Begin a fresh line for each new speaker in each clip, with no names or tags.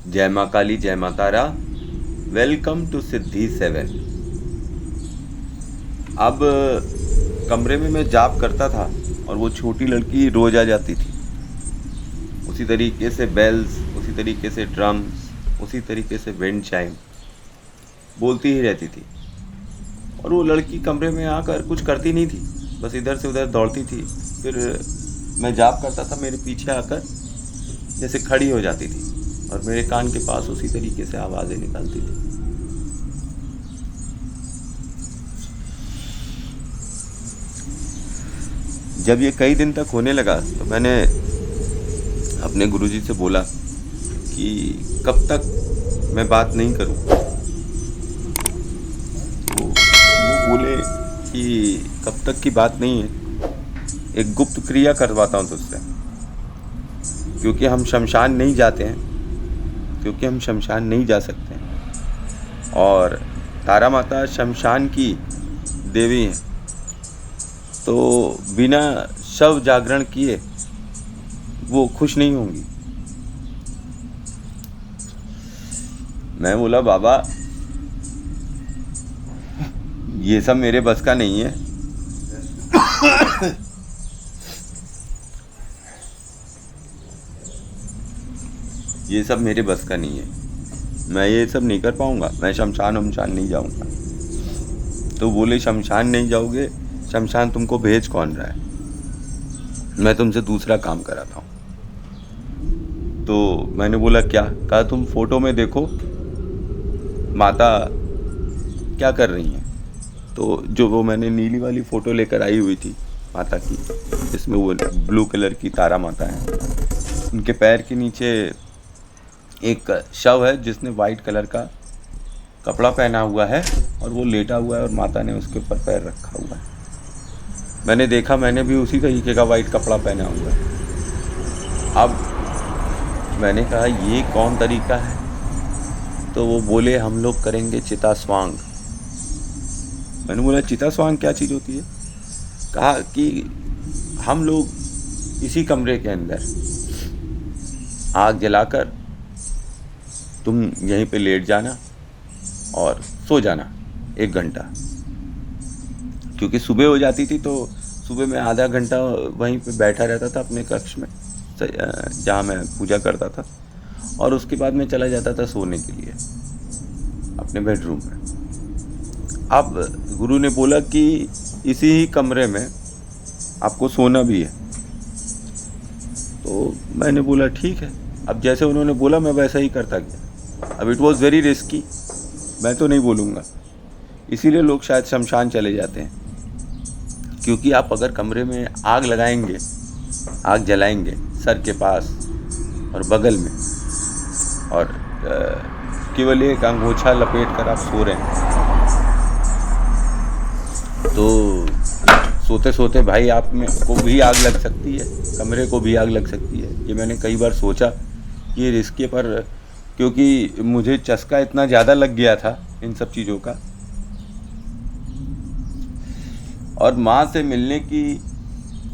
जय माँ काली, जय माँ तारा। वेलकम टू सिद्धि 7। अब कमरे में मैं जाप करता था और वो छोटी लड़की रोज आ जाती थी। उसी तरीके से बेल्स, उसी तरीके से ड्रम्स, उसी तरीके से विंड चाइम बोलती ही रहती थी। और वो लड़की कमरे में आकर कुछ करती नहीं थी, बस इधर से उधर दौड़ती थी। फिर मैं जाप करता था, मेरे पीछे आकर जैसे खड़ी हो जाती थी और मेरे कान के पास उसी तरीके से आवाज़ें निकालती थी। जब ये कई दिन तक होने लगा तो मैंने अपने गुरुजी से बोला कि कब तक मैं बात नहीं करूं। वो बोले कि कब तक की बात नहीं है, एक गुप्त क्रिया करवाता हूं तुझसे। क्योंकि हम शमशान नहीं जाते हैं, क्योंकि हम शमशान नहीं जा सकते हैं और तारा माता शमशान की देवी हैं। तो बिना शव जागरण किए वो खुश नहीं होंगी। मैं बोला बाबा, ये सब मेरे बस का नहीं है। ये सब मेरे बस का नहीं है, मैं ये सब नहीं कर पाऊंगा, मैं शमशान वमशान नहीं जाऊंगा। तो बोले शमशान नहीं जाओगे, शमशान तुमको भेज कौन रहा है, मैं तुमसे दूसरा काम कराता हूँ। तो मैंने बोला क्या? कहा तुम फोटो में देखो माता क्या कर रही हैं। तो जो वो मैंने नीली वाली फ़ोटो लेकर आई हुई थी माता की, जिसमें वो ब्लू कलर की तारा माता है, उनके पैर के नीचे एक शव है जिसने वाइट कलर का कपड़ा पहना हुआ है और वो लेटा हुआ है और माता ने उसके ऊपर पैर रखा हुआ है। मैंने देखा, मैंने भी उसी तरीके का वाइट कपड़ा पहना हुआ है। अब मैंने कहा ये कौन तरीका है? तो वो बोले हम लोग करेंगे चिता स्वांग। मैंने बोला चिता स्वांग क्या चीज़ होती है? कहा कि हम लोग इसी कमरे के अंदर आग जलाकर तुम यहीं पे लेट जाना और सो जाना 1 घंटा। क्योंकि सुबह हो जाती थी तो सुबह मैं आधा घंटा वहीं पे बैठा रहता था अपने कक्ष में जहाँ मैं पूजा करता था, और उसके बाद मैं चला जाता था सोने के लिए अपने बेडरूम में। अब गुरु ने बोला कि इसी ही कमरे में आपको सोना भी है। तो मैंने बोला ठीक है। अब जैसे उन्होंने बोला मैं वैसा ही करता गया। अब इट वॉज़ वेरी रिस्की, मैं तो नहीं बोलूँगा, इसीलिए लोग शायद शमशान चले जाते हैं। क्योंकि आप अगर कमरे में आग लगाएंगे, आग जलाएंगे सर के पास और बगल में, और केवल एक अंगोछा लपेट कर आप सो रहे हैं, तो सोते सोते भाई आप में को भी आग लग सकती है, कमरे को भी आग लग सकती है। ये मैंने कई बार सोचा ये रिस्क, पर क्योंकि मुझे चस्का इतना ज़्यादा लग गया था इन सब चीज़ों का, और माँ से मिलने की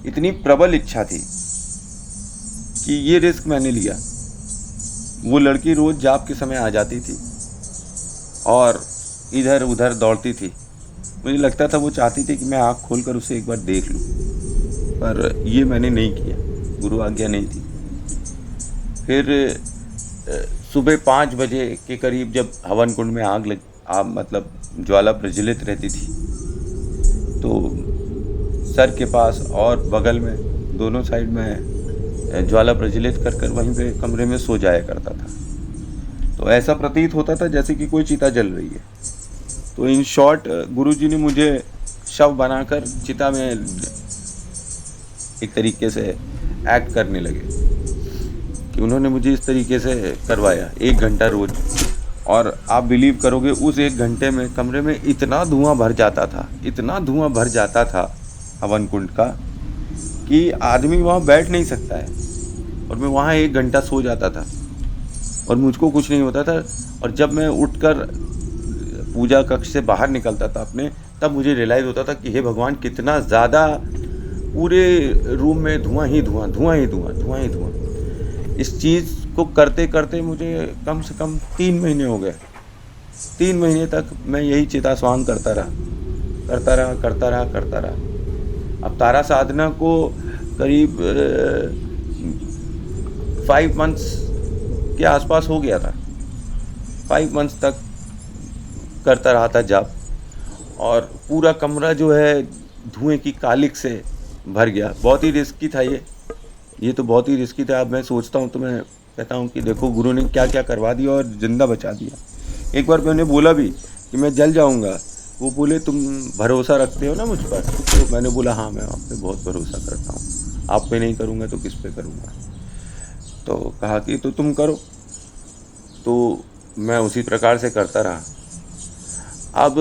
इतनी प्रबल इच्छा थी कि ये रिस्क मैंने लिया। वो लड़की रोज़ जाप के समय आ जाती थी और इधर उधर दौड़ती थी। मुझे लगता था वो चाहती थी कि मैं आँख खोलकर उसे एक बार देख लूँ, पर ये मैंने नहीं किया, गुरु आज्ञा नहीं थी। फिर सुबह 5 बजे के करीब जब हवन कुंड में मतलब ज्वाला प्रज्वलित रहती थी, तो सर के पास और बगल में दोनों साइड में ज्वाला प्रज्वलित कर कर वहीं पे कमरे में सो जाया करता था। तो ऐसा प्रतीत होता था जैसे कि कोई चिता जल रही है। तो इन शॉर्ट गुरुजी ने मुझे शव बनाकर चिता में एक तरीके से एक्ट करने लगे कि उन्होंने मुझे इस तरीके से करवाया 1 घंटा रोज। और आप बिलीव करोगे उस 1 घंटे में कमरे में इतना धुआं भर जाता था, इतना धुआं भर जाता था हवन कुंड का, कि आदमी वहाँ बैठ नहीं सकता है। और मैं वहाँ 1 घंटा सो जाता था और मुझको कुछ नहीं होता था। और जब मैं उठकर पूजा कक्ष से बाहर निकलता था अपने, तब मुझे रियलाइज़ होता था कि हे भगवान, कितना ज़्यादा पूरे रूम में धुआं ही धुआं, धुआं ही धुआं, धुआं ही धुआं। इस चीज़ को करते करते मुझे कम से कम 3 महीने हो गए। 3 महीने तक मैं यही चितास्वांग करता रहा, करता रहा, करता रहा, करता रहा। अब तारा साधना को करीब 5 मंथ्स के आसपास हो गया था। 5 मंथ्स तक करता रहा था जाप, और पूरा कमरा जो है धुएं की कालिक से भर गया। बहुत ही रिस्की था ये तो बहुत ही रिस्की था। अब मैं सोचता हूँ तो मैं कहता हूँ कि देखो गुरु ने क्या क्या करवा दिया और जिंदा बचा दिया। एक बार मैंने बोला भी कि मैं जल जाऊँगा, वो बोले तुम भरोसा रखते हो ना मुझ पर? तो मैंने बोला हाँ, मैं आप पे बहुत भरोसा करता हूँ, आप पे नहीं करूँगा तो किस पे करूँगा। तो कहा कि तो तुम करो, तो मैं उसी प्रकार से करता रहा। अब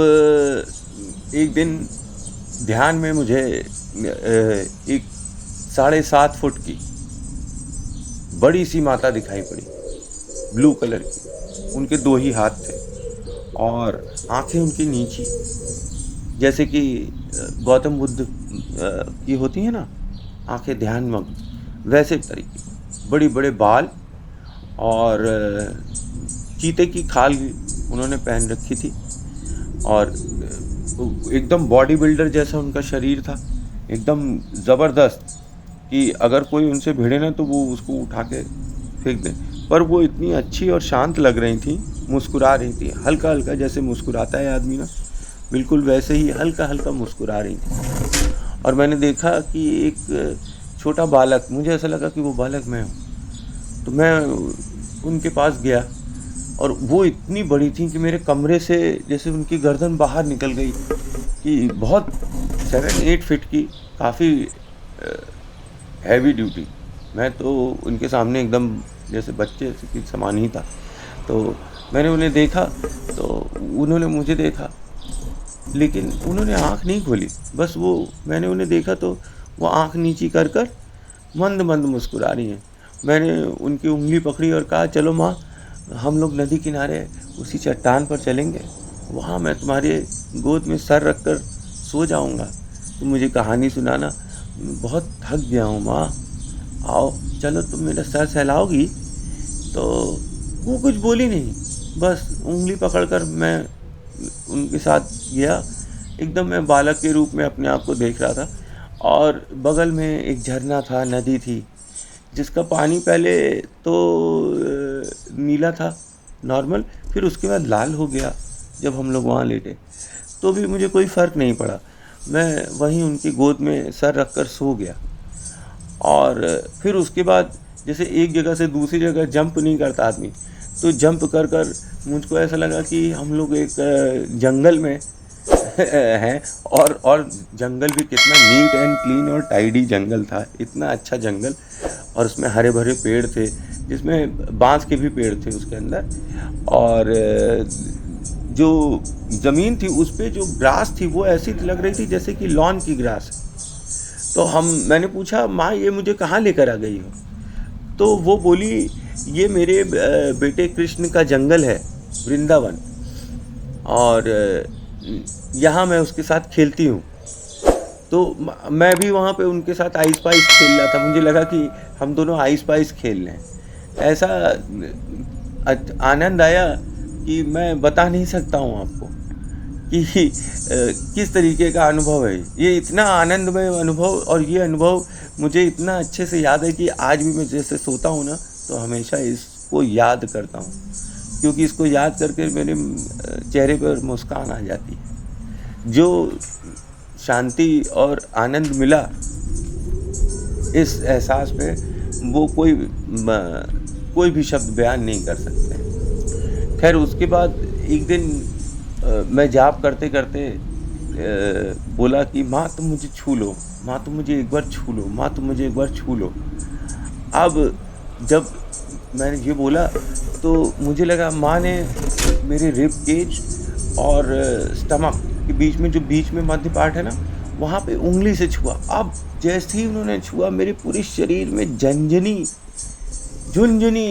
एक दिन ध्यान में मुझे एक 7.5 फुट की बड़ी सी माता दिखाई पड़ी, ब्लू कलर की। उनके 2 ही हाथ थे और आंखें उनकी नीची, जैसे कि गौतम बुद्ध की होती है ना आंखें ध्यान मग्न, वैसे तरीके की। बड़ी बड़े बाल और चीते की खाल उन्होंने पहन रखी थी, और एकदम बॉडी बिल्डर जैसा उनका शरीर था, एकदम ज़बरदस्त कि अगर कोई उनसे भिड़े ना तो वो उसको उठा के फेंक दें। पर वो इतनी अच्छी और शांत लग रही थी, मुस्कुरा रही थी, हल्का हल्का जैसे मुस्कुराता है आदमी ना, बिल्कुल वैसे ही हल्का हल्का मुस्कुरा रही थी। और मैंने देखा कि एक छोटा बालक, मुझे ऐसा लगा कि वो बालक मैं हूँ, तो मैं उनके पास गया, और वो इतनी बड़ी थी कि मेरे कमरे से जैसे उनकी गर्दन बाहर निकल गई, कि बहुत 7-8 फीट की, काफ़ी हैवी ड्यूटी। मैं तो उनके सामने एकदम जैसे बच्चे के समान ही था। तो मैंने उन्हें देखा, तो उन्होंने मुझे देखा, लेकिन उन्होंने आँख नहीं खोली। बस वो, मैंने उन्हें देखा तो वो आँख नीची कर कर मंद मंद मुस्कुरा रही हैं। मैंने उनकी उंगली पकड़ी और कहा, चलो माँ, हम लोग नदी किनारे उसी चट्टान पर चलेंगे, वहाँ मैं तुम्हारे गोद में सर रख कर सो जाऊँगा, तुम मुझे कहानी सुनाना, बहुत थक गया हूँ माँ, आओ चलो तुम मेरा सर सहलाओगी। तो वो कुछ बोली नहीं, बस उंगली पकड़कर मैं उनके साथ गया। एकदम मैं बालक के रूप में अपने आप को देख रहा था, और बगल में एक झरना था, नदी थी, जिसका पानी पहले तो नीला था नॉर्मल, फिर उसके बाद लाल हो गया जब हम लोग वहाँ लेटे। तो भी मुझे कोई फ़र्क नहीं पड़ा, मैं वहीं उनकी गोद में सर रख कर सो गया। और फिर उसके बाद जैसे एक जगह से दूसरी जगह जंप नहीं करता आदमी, तो जंप कर कर मुझको ऐसा लगा कि हम लोग एक जंगल में हैं, और जंगल भी कितना नीट एंड क्लीन और टाइडी जंगल था, इतना अच्छा जंगल, और उसमें हरे भरे पेड़ थे, जिसमें बांस के भी पेड़ थे उसके अंदर। और जो ज़मीन थी उस पे जो ग्रास थी वो ऐसी लग रही थी जैसे कि लॉन की ग्रास। तो मैंने पूछा, माँ ये मुझे कहाँ लेकर आ गई हो? तो वो बोली, ये मेरे बेटे कृष्ण का जंगल है, वृंदावन, और यहाँ मैं उसके साथ खेलती हूँ। तो मैं भी वहाँ पे उनके साथ आइस पाइस खेल रहा था, मुझे लगा कि हम दोनों आइस पाइस खेल रहे हैं। ऐसा आनंद आया कि मैं बता नहीं सकता हूँ आपको कि किस तरीके का अनुभव है ये। इतना आनंदमय अनुभव, और ये अनुभव मुझे इतना अच्छे से याद है कि आज भी मैं जैसे सोता हूँ ना तो हमेशा इसको याद करता हूँ, क्योंकि इसको याद करके मेरे चेहरे पर मुस्कान आ जाती है। जो शांति और आनंद मिला इस एहसास पे, वो कोई भी शब्द बयान नहीं कर सकते। खैर उसके बाद एक दिन मैं जाप करते करते बोला कि माँ तुम मुझे छू लो, माँ तुम मुझे एक बार छू लो, माँ तुम मुझे एक बार छू लो। अब जब मैंने ये बोला तो मुझे लगा माँ ने मेरे रिब केज और स्टमक के बीच में, जो बीच में मध्य पार्ट है ना, वहाँ पे उंगली से छुआ। अब जैसे ही उन्होंने छुआ, मेरे पूरे शरीर में झुनझुनी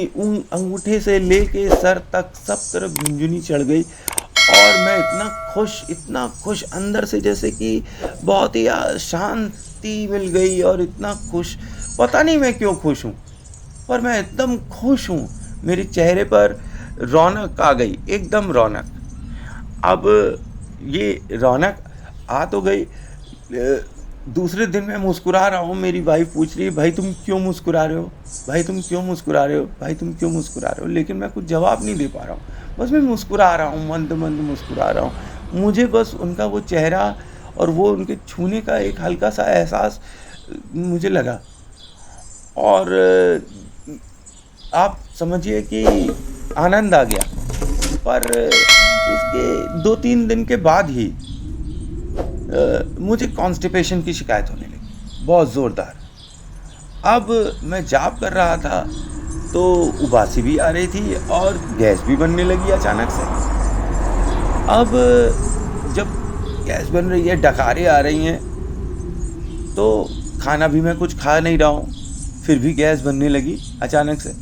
अंगूठे से लेके सर तक सब तरफ झुनझुनी चढ़ गई। और मैं इतना खुश अंदर से, जैसे कि बहुत ही शांति मिल गई, और इतना खुश, पता नहीं मैं क्यों खुश हूँ। और मैं एकदम खुश हूँ, मेरे चेहरे पर रौनक आ गई, एकदम रौनक। अब ये रौनक आ तो गई, दूसरे दिन मैं मुस्कुरा रहा हूँ, मेरी वाइफ पूछ रही है भाई तुम क्यों मुस्कुरा रहे हो, भाई तुम क्यों मुस्कुरा रहे हो, भाई तुम क्यों मुस्कुरा रहे हो, लेकिन मैं कुछ जवाब नहीं दे पा रहा हूँ, बस मैं मुस्कुरा रहा हूँ, मंद मंद मुस्कुरा रहा हूँ। मुझे बस उनका वो चेहरा और वो उनके छूने का एक हल्का सा एहसास मुझे लगा, और आप समझिए कि आनंद आ गया। पर इसके 2-3 दिन के बाद ही मुझे कॉन्स्टिपेशन की शिकायत होने लगी, बहुत ज़ोरदार। अब मैं जॉब कर रहा था तो उबासी भी आ रही थी और गैस भी बनने लगी अचानक से। अब जब गैस बन रही है, डकारें आ रही हैं, तो खाना भी मैं कुछ खा नहीं रहा हूँ, फिर भी गैस बनने लगी अचानक से।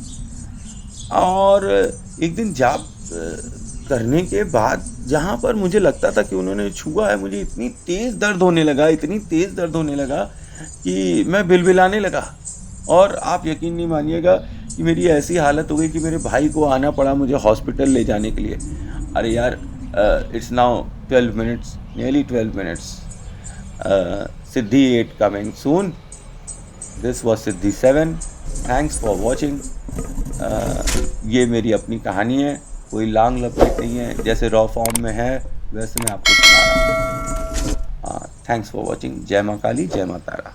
और एक दिन जॉब करने के बाद जहाँ पर मुझे लगता था कि उन्होंने छुआ है, मुझे इतनी तेज़ दर्द होने लगा, इतनी तेज़ दर्द होने लगा कि मैं बिलबिलाने लगा। और आप यकीन नहीं मानिएगा कि मेरी ऐसी हालत हो गई कि मेरे भाई को आना पड़ा मुझे हॉस्पिटल ले जाने के लिए। अरे यार, it's now 12 minutes, nearly 12 minutes, Siddhi 8 coming soon. This was Siddhi 7। Thanks for watching. ये मेरी अपनी कहानी है, कोई लॉन्ग लपेट नहीं है, जैसे रॉ फॉर्म में है वैसे मैं आपको सुना रहा हूँ। Thanks for watching. जय माँ काली, जय माँ तारा।